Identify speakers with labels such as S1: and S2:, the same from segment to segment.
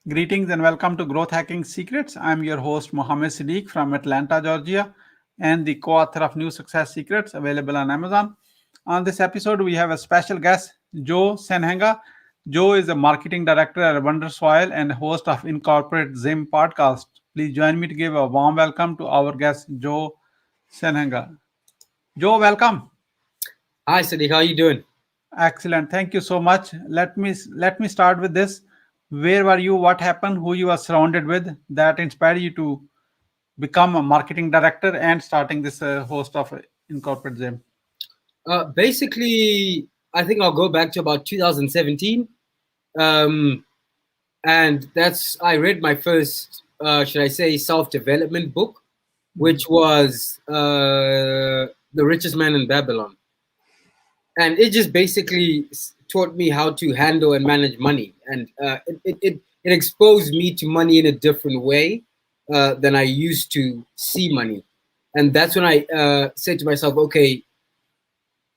S1: Greetings and welcome to Growth Hacking Secrets. I'm your host, Mohammed Siddique from Atlanta, Georgia, and the co author of New Success Secrets available on Amazon. On this episode, we have a special guest, Joe Sanhanga. Joe is a marketing director at Wondersoil and host of Incorporate Zim podcast. Please join me to give a warm welcome to our guest, Joe Sanhanga. Joe, welcome.
S2: Hi, Siddique. How are you doing?
S1: Excellent. Thank you so much. Let me start with this. Where were you? What happened? Who you were surrounded with that inspired you to become a marketing director and starting this host of Incorporate Zim?
S2: Basically, I think I'll go back to about 2017. And I read my first, should I say, self-development book, which was The Richest Man in Babylon. And it just basically taught me how to handle and manage money. And it exposed me to money in a different way than I used to see money. And that's when I said to myself, okay,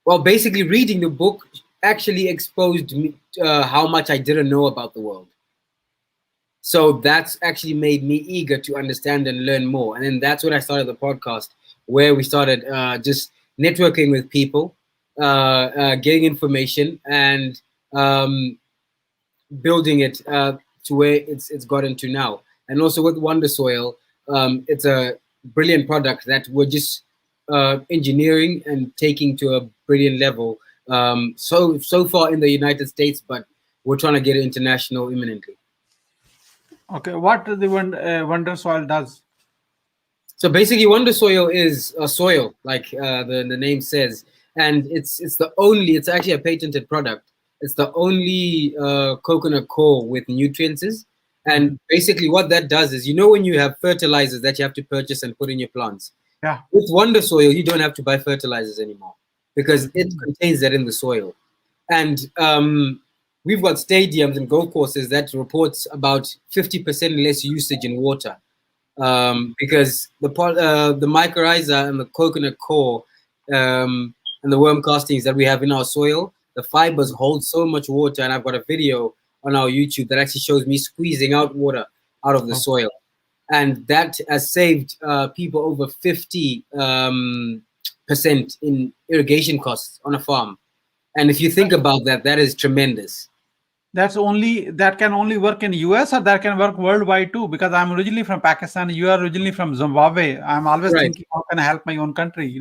S2: well, basically reading the book actually exposed me how much I didn't know about the world. So that's actually made me eager to understand and learn more. And then that's when I started the podcast, where we started just networking with people, getting information, and building it to where it's gotten to now. And also with Wondersoil, it's a brilliant product that we're just engineering and taking to a brilliant level. So far in the United States, but we're trying to get it international imminently.
S1: Okay, what the Wondersoil does?
S2: So basically, Wondersoil is a soil, like the name says, and it's actually a patented product. It's the only coconut core with nutrients. And basically what that does is, when you have fertilizers that you have to purchase and put in your plants.
S1: Yeah.
S2: With Wondersoil, you don't have to buy fertilizers anymore because it contains that in the soil. And we've got stadiums and golf courses that reports about 50% less usage in water because the mycorrhiza and the coconut core and the worm castings that we have in our soil, the fibers hold so much water. And I've got a video on our YouTube that actually shows me squeezing out water out of the soil. And that has saved people over 50% in irrigation costs on a farm. And if you think about that, that is tremendous.
S1: That can only work in US, or that can work worldwide too? Because I'm originally from Pakistan, you are originally from Zimbabwe. I'm always thinking, how can I help my own country?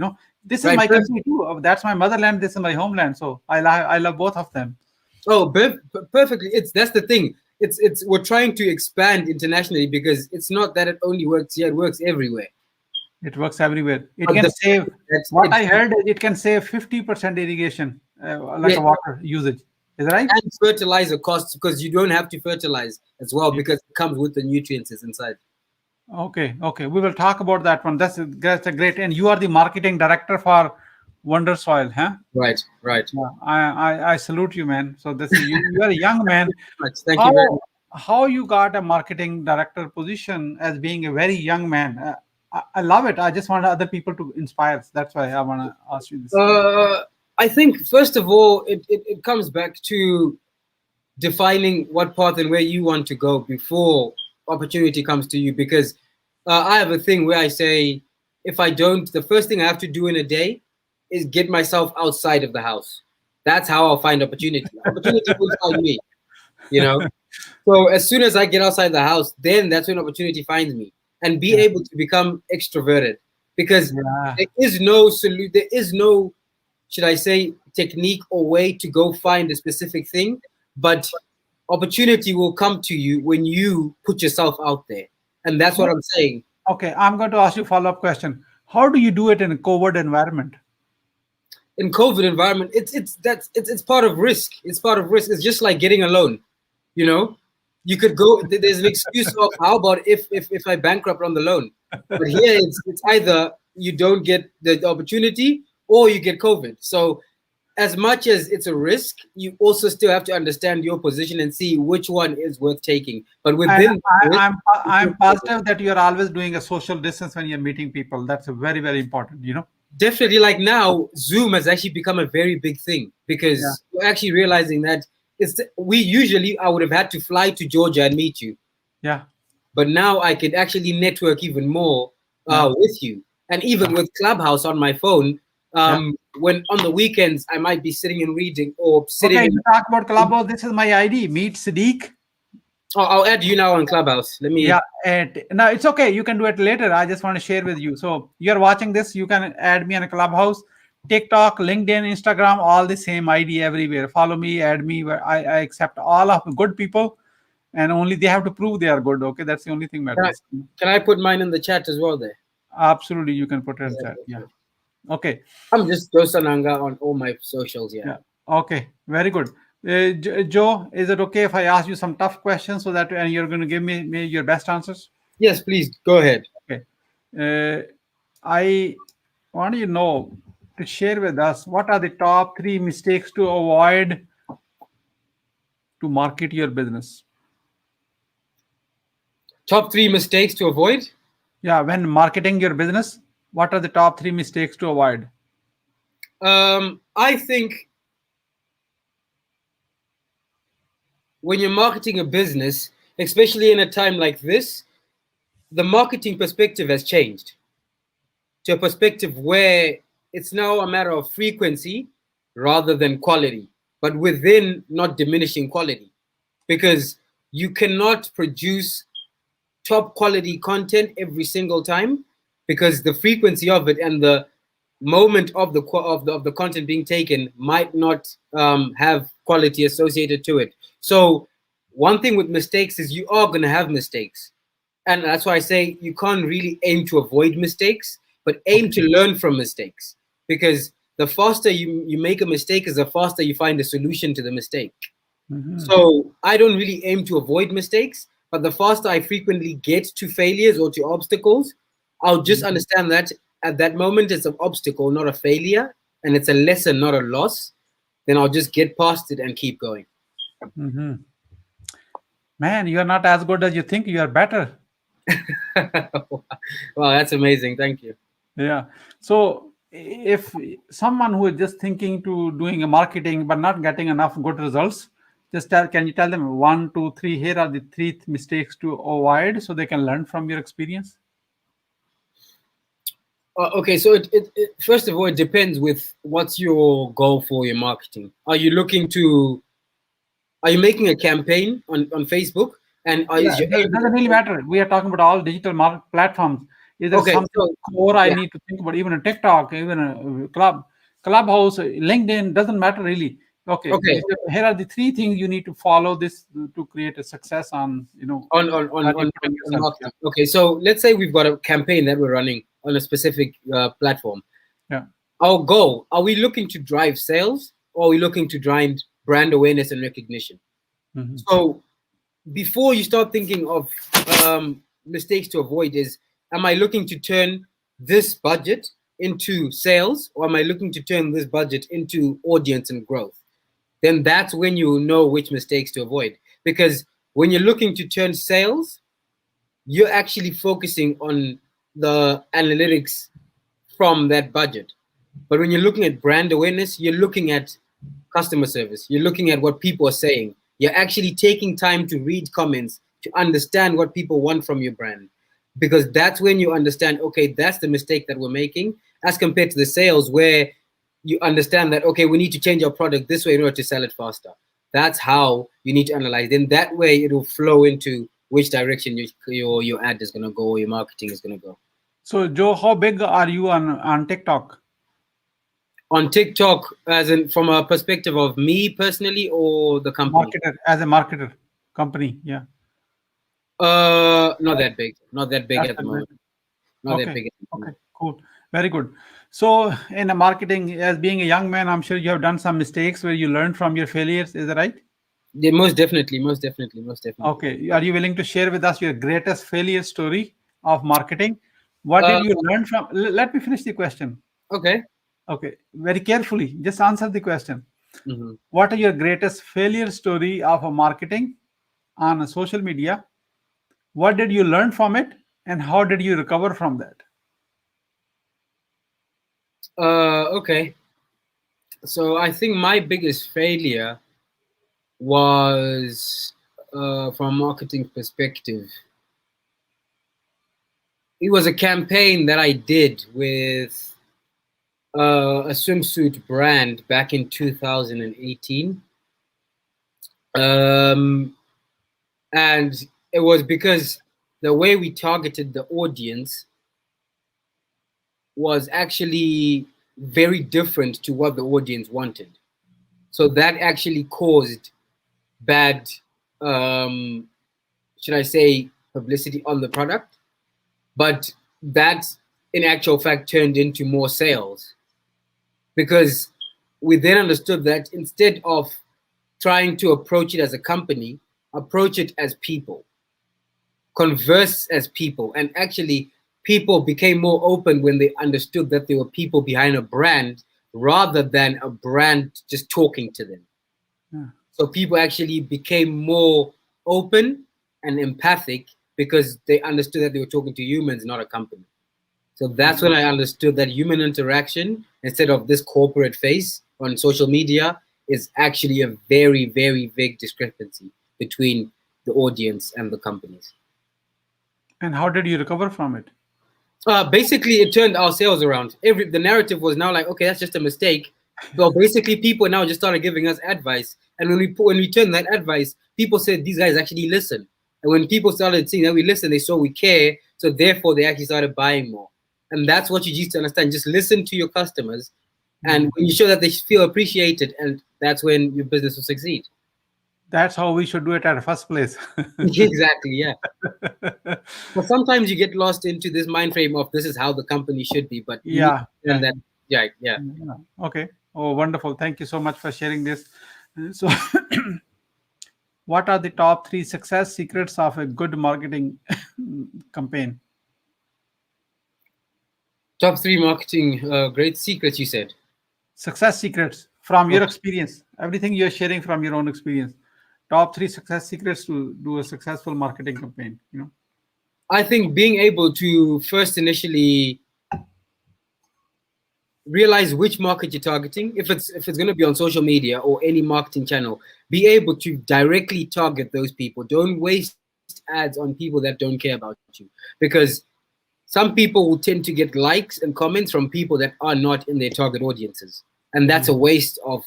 S1: This is my country too. That's my motherland. This is my homeland. So I love both of them.
S2: Oh, perfectly. That's the thing. We're trying to expand internationally because it's not that it only works here; it works everywhere.
S1: It works everywhere. It can save. What I heard, it can save 50% irrigation, a water usage. Is that right?
S2: And fertilizer costs, because you don't have to fertilize as well because it comes with the nutrients inside.
S1: Okay. We will talk about that one. That's a great. And you are the marketing director for Wondersoil, huh?
S2: Right.
S1: Yeah, I salute you, man. So you are a young man.
S2: Thank you very much.
S1: How you got a marketing director position as being a very young man? I love it. I just want other people to inspire. That's why I want to ask you this.
S2: I think, first of all, it comes back to defining what path and where you want to go before opportunity comes to you. Because I have a thing where I say, the first thing I have to do in a day is get myself outside of the house. That's how I'll find opportunity. Opportunity will find me, So as soon as I get outside the house, then that's when opportunity finds me. And be able to become extroverted. Because there is no should I say, technique or way to go find a specific thing, but opportunity will come to you when you put yourself out there. And that's what I'm saying.
S1: Okay, I'm going to ask you a follow-up question. How do you do it in a COVID environment?
S2: In COVID environment, it's part of risk. It's part of risk. It's just like getting a loan. You could go. There's an excuse of, how about if I bankrupt on the loan? But here it's either you don't get the opportunity or you get COVID. So as much as it's a risk, you also still have to understand your position and see which one is worth taking. But within,
S1: I'm positive that you're always doing a social distance when you're meeting people. That's very, very important.
S2: Definitely. Like now, Zoom has actually become a very big thing because we're actually realizing that I would have had to fly to Georgia and meet you.
S1: Yeah.
S2: But now I could actually network even more
S1: Yeah.
S2: with you, and even with Clubhouse on my phone.
S1: Yeah.
S2: When on the weekends I might be sitting and reading, or sitting.
S1: Okay, you talk about Clubhouse. This is my ID. Meet Siddique.
S2: Oh, I'll add you now on Clubhouse. Let me.
S1: Yeah, no, it's okay. You can do it later. I just want to share with you. So you're watching this. You can add me on a Clubhouse, TikTok, LinkedIn, Instagram, all the same ID everywhere. Follow me, add me. I accept all of good people, and only they have to prove they are good. Okay, that's the only thing
S2: Can I,
S1: matters.
S2: can I put mine in the chat as well there?
S1: Absolutely, you can put it in chat. Yeah. Okay.
S2: I'm just Joe Sanhanga on all my socials. Yeah.
S1: Yeah. Okay. Very good. Joe, is it okay if I ask you some tough questions so that and you're going to give me your best answers?
S2: Yes, please go ahead.
S1: Okay. I want you to know to share with us what are the top three mistakes to avoid to market your business.
S2: Top 3 mistakes to avoid.
S1: Yeah, when marketing your business, what are the top three mistakes to avoid?
S2: I think when you're marketing a business, especially in a time like this, the marketing perspective has changed to a perspective where it's now a matter of frequency rather than quality, but within not diminishing quality, because you cannot produce top quality content every single time, because the frequency of it and the moment of the content being taken might not have quality associated to it. So one thing with mistakes is you are going to have mistakes, and that's why I say you can't really aim to avoid mistakes, but aim to learn from mistakes, because the faster you make a mistake is the faster you find a solution to the mistake. So I don't really aim to avoid mistakes, but the faster I frequently get to failures or to obstacles, I'll just understand that at that moment it's an obstacle, not a failure, and it's a lesson, not a loss. Then I'll just get past it and keep going.
S1: Man, you are not as good as you think. You are better.
S2: Wow, that's amazing. Thank you.
S1: Yeah. So if someone who is just thinking to doing a marketing but not getting enough good results, just can you tell them one, two, three? Here are the three mistakes to avoid so they can learn from your experience.
S2: Okay, so it first of all, it depends with what's your goal for your marketing. Are you making a campaign on Facebook, and
S1: Yeah,
S2: is your
S1: it
S2: aim?
S1: doesn't really matter. We are talking about all digital market platforms. Is there
S2: Okay,
S1: something
S2: so
S1: core I
S2: yeah,
S1: need to think about? Even a TikTok, even a Clubhouse, LinkedIn doesn't matter really. Okay,
S2: okay.
S1: here are the three things you need to follow this to create a success on
S2: On
S1: you putting
S2: on
S1: yourself. Yeah,
S2: marketing. Okay, so let's say we've got a campaign that we're running on a specific platform.
S1: yeah.
S2: Our goal: are we looking to drive sales, or are we looking to drive brand awareness and recognition?
S1: Mhm.
S2: So before you start thinking of mistakes to avoid, is am I looking to turn this budget into sales, or am I looking to turn this budget into audience and growth? Then that's when you know which mistakes to avoid. Because when you're looking to turn sales, you're actually focusing on the analytics from that budget. But when you're looking at brand awareness, you're looking at customer service, you're looking at what people are saying. You're actually taking time to read comments to understand what people want from your brand. Because that's when you understand, okay, that's the mistake that we're making, as compared to the sales where you understand that, okay, we need to change our product this way in order to sell it faster. That's how you need to analyze. Then that way it will flow into which direction your ad is going to go, or your marketing is going to go.
S1: So Joe, how big are you on TikTok?
S2: On TikTok, as in from a perspective of me personally or the company?
S1: Marketer, as a marketer, company. Yeah,
S2: Not that big. Not that big
S1: that's
S2: at the
S1: a big.
S2: moment. Not that
S1: Okay.
S2: big at the
S1: Okay.
S2: moment.
S1: Cool. Very good. So, in a marketing, as being a young man, I'm sure you have done some mistakes where you learned from your failures. Is that right?
S2: Yeah, most definitely, most definitely, most definitely.
S1: Okay. Are you willing to share with us your greatest failure story of marketing? What
S2: Uh,
S1: did you learn from? Let me finish the question.
S2: okay.
S1: Okay. Very carefully. Just answer the question.
S2: hmm
S1: What are your greatest failure story of a marketing on a social media? What did you learn from it? And how did you recover from that?
S2: Okay. So I think my biggest failure was from a marketing perspective, it was a campaign that I did with a swimsuit brand back in 2018. And it was because the way we targeted the audience was actually very different to what the audience wanted. So that actually caused bad, should I say, publicity on the product. But that, in actual fact, turned into more sales. Because we then understood that instead of trying to approach it as a company, approach it as people, converse as people. And actually, people became more open when they understood that there were people behind a brand rather than a brand just talking to them.
S1: Yeah.
S2: So people actually became more open and empathic because they understood that they were talking to humans, not a company. So that's when I understood that human interaction, instead of this corporate face on social media, is actually a very, very big discrepancy between the audience and the companies.
S1: And how did you recover from it?
S2: Basically, it turned our sales around. The narrative was now like, okay, that's just a mistake. So basically, people now just started giving us advice, and when we turned that advice, people said these guys actually listen. And when people started seeing that we listen, they saw we care, so therefore they actually started buying more. And that's what you need to understand. Just listen to your customers, and when you show that they feel appreciated, and that's when your business will succeed.
S1: That's how we should do it at the first place.
S2: Exactly, yeah. But sometimes you get lost into this mind frame of this is how the company should be, but
S1: Yeah.
S2: yeah.
S1: Okay. Oh, wonderful. Thank you so much for sharing this. So, what are the top 3 success secrets of a good marketing campaign?
S2: Top 3 marketing great secrets, you said.
S1: Success secrets from your
S2: Okay.
S1: experience. Everything you're sharing from your own experience. Top 3 success secrets to do a successful marketing campaign.
S2: I think being able to first initially realize which market you're targeting. If it's going to be on social media or any marketing channel, be able to directly target those people. Don't waste ads on people that don't care about you, because some people will tend to get likes and comments from people that are not in their target audiences, and that's a waste of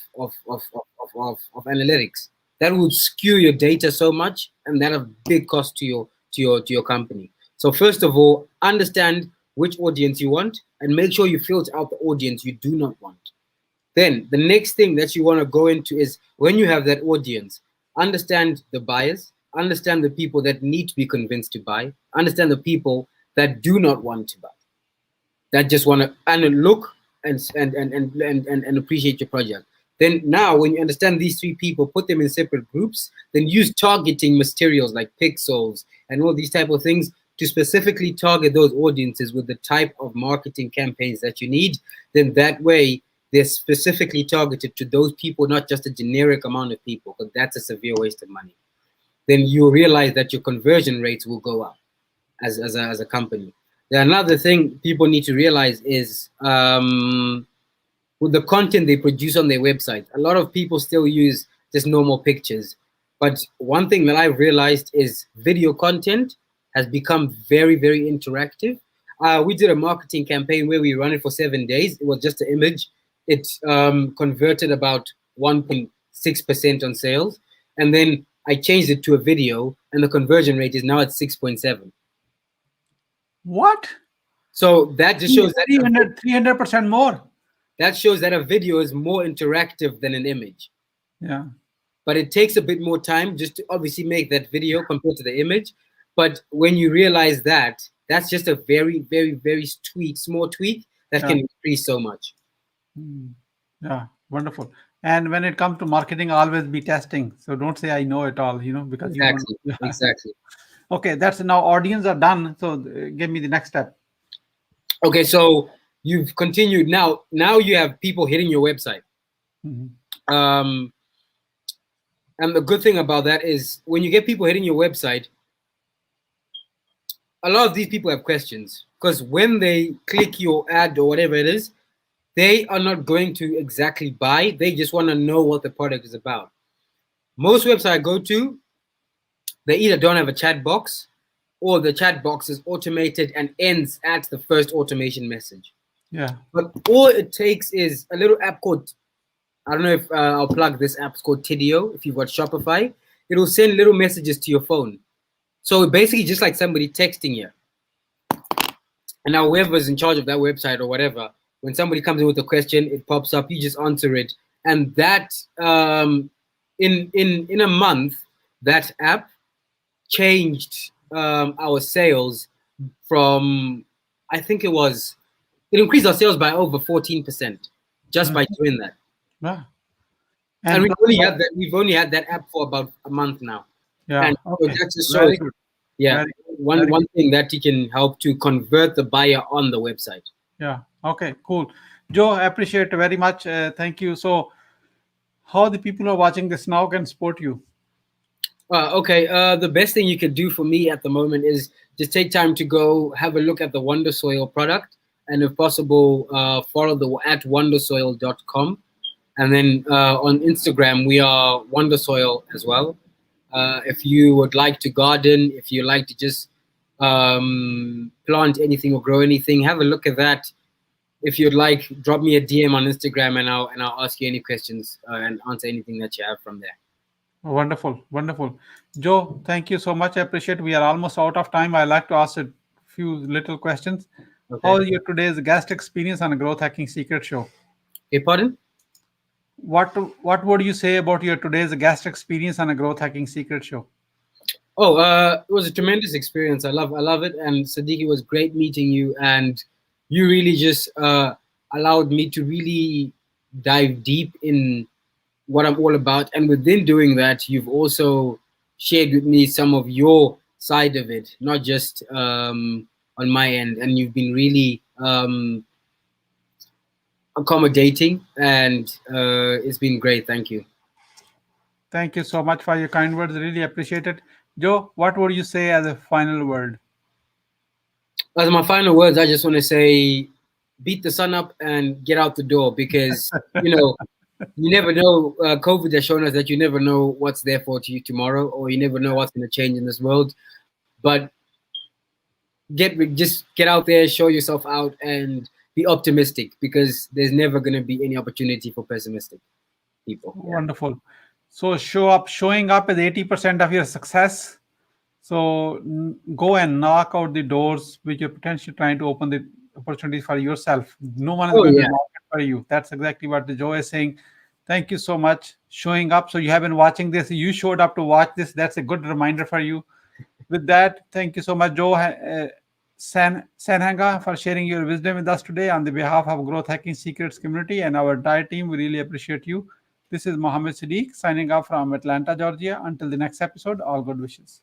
S2: analytics. That will skew your data so much, and that a big cost to your company. So first of all, understand which audience you want, and make sure you filter out the audience you do not want. Then the next thing that you want to go into is, when you have that audience, understand the buyers, understand the people that need to be convinced to buy, understand the people that do not want to buy, that just want to look and appreciate your project. Then now, when you understand these 3 people, put them in separate groups, then use targeting materials like pixels and all these type of things to specifically target those audiences with the type of marketing campaigns that you need. Then that way, they're specifically targeted to those people, not just a generic amount of people, because that's a severe waste of money. Then you realize that your conversion rates will go up as a company. Then another thing people need to realize is with the content they produce on their website, a lot of people still use just normal pictures. But one thing that I've realized is video content has become very, very interactive. We did a marketing campaign where we ran it for 7 days. It was just an image. It converted about 1.6% on sales. And then I changed it to a video, and the conversion rate is now at 6.7.
S1: What?
S2: So that just shows that
S1: 300% more.
S2: That shows that a video is more interactive than an image.
S1: Yeah.
S2: But it takes a bit more time just to obviously make that video compared to the image. But when you realize that, that's just a very, very, very small tweak that can increase so much.
S1: Yeah, wonderful. And when it comes to marketing, always be testing. So don't say I know it all, because
S2: exactly.
S1: you don't.
S2: Exactly.
S1: Okay, that's now audience are done. So give me the next step.
S2: Okay, so you've continued. Now you have people hitting your website. And the good thing about that is when you get people hitting your website, a lot of these people have questions, because when they click your ad or whatever it is, they are not going to exactly buy. They just want to know what the product is about. Most websites I go to, they either don't have a chat box, or the chat box is automated and ends at the first automation message.
S1: Yeah.
S2: But all it takes is a little app called, I don't know if I'll plug this app. It's called Tidio. If you've got Shopify, it will send little messages to your phone. So basically, just like somebody texting you. And now whoever's in charge of that website or whatever, when somebody comes in with a question, it pops up. You just answer it, and that in a month, that app changed our sales from, I think it increased our sales by over 14% just by doing that.
S1: Yeah.
S2: And
S1: And
S2: we've only had that app for about a month now.
S1: yeah.
S2: And so
S1: Okay.
S2: that just
S1: Very
S2: shows,
S1: good.
S2: yeah,
S1: Very
S2: one thing that you can help to convert the buyer on the website.
S1: Yeah. Okay. Cool. Joe, I appreciate very much. Thank you. So, how the people who are watching this now can support you?
S2: Okay. The best thing you could do for me at the moment is just take time to go have a look at the Wonder Soil product, and if possible, follow the at wondersoil.com. And then on Instagram, we are Wonder Soil as well. If you would like to garden, if you like to just plant anything or grow anything, have a look at that. If you'd like, drop me a DM on Instagram, and I'll ask you any questions and answer anything that you have from there.
S1: Wonderful. Wonderful. Joe, thank you so much. I appreciate. We are almost out of time. I like to ask a few little questions. How
S2: Okay.
S1: is your today's guest experience on a growth hacking secret show?
S2: Okay, pardon?
S1: What would you say about your today's guest experience on a growth hacking secret show?
S2: Oh, it was a tremendous experience. I love it. And Siddique, it was great meeting you. And you really just allowed me to really dive deep in what I'm all about. And within doing that, you've also shared with me some of your side of it, not just on my end. And you've been really accommodating, and it's been great. Thank you.
S1: Thank you so much for your kind words. Really appreciate it. Joe, what would you say as a final word?
S2: As my final words, I just want to say, beat the sun up and get out the door, because you never know. COVID has shown us that you never know what's there for you tomorrow, or you never know what's going to change in this world. But just get out there, show yourself out, and be optimistic, because there's never going to be any opportunity for pessimistic people. Yeah.
S1: Wonderful. So showing up is 80% of your success. So go and knock out the doors which you're potentially trying to open the opportunities for yourself. No one is
S2: Oh
S1: going to
S2: yeah.
S1: knock it for you. That's exactly what the Joe is saying. Thank you so much showing up. So you have been watching this. You showed up to watch this. That's a good reminder for you. With that, thank you so much, Joe Sanhanga, for sharing your wisdom with us today on the behalf of Growth Hacking Secrets community and our entire team. We really appreciate you. This is Mohammed Siddique signing off from Atlanta, Georgia. Until the next episode, all good wishes.